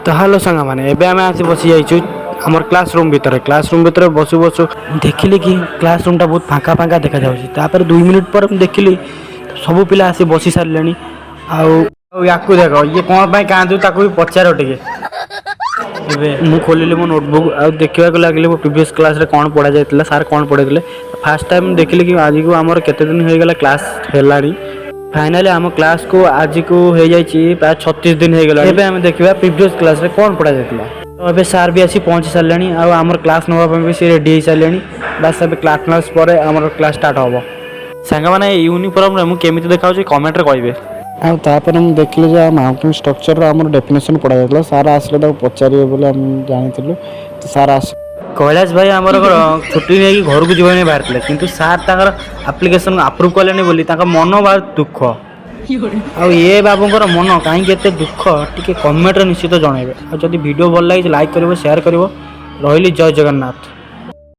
तो हेलो सांग मैंने एबे आम आसी बसी जाइछु हमर क्लासरूम भितर बसु बसु देखिली कि क्लासरूम टा बहुत फांका फांका देखा जाउछि। तापर 2 मिनिट पर देखिली सब पिला आसी बसी सारलेनी। आउ याकू देखो ये कोन पई कांदू ताकू भी पचारो टिके। एबे मु खोलिले मो नोटबुक आ देखिबा को लागले प्रीवियस क्लास रे कोन पढा जायतिला सर कोन पढेतिले। फर्स्ट टाइम देखिली कि आज को हमर केते दिन होई गेला क्लास हेलानी। फाइनली आम क्लास को आज को हो जाइए प्राय 36 दिन हो गला। एबे हम देखिबा प्रीवियस क्लास रे कोन पढा जायतिला। तो एबे सर भी आसी पहुंच सारलेनी आ हमर क्लास नवा पे भी से रेडी हो सारलेनी। बस एबे क्लास पर हमर क्लास स्टार्ट होबो। संग माने यूनिफॉर्म रे मु केमिति देखाउ छी कमेंट रे कहबे। आ तापर हम देखले जे माउंटेन स्ट्रक्चर रो हमर डेफिनेशन पढा जायतिला। सर आसले त पचारिए बोले हम जानिथिलु। तो सर आस कैलाश भाई आमर छुट्टी नहीं घर को जीवन बाहर थे किंतु सार ताकर एप्लिकेशन अप्रूव कले बोली मन बाहर दुख ये बाबूर मन कहीं दुख टी कमेंट निश्चित जनइबे। जदि वीडियो भल लगे लाइक कर शेयर कर। रही जय जगन्नाथ।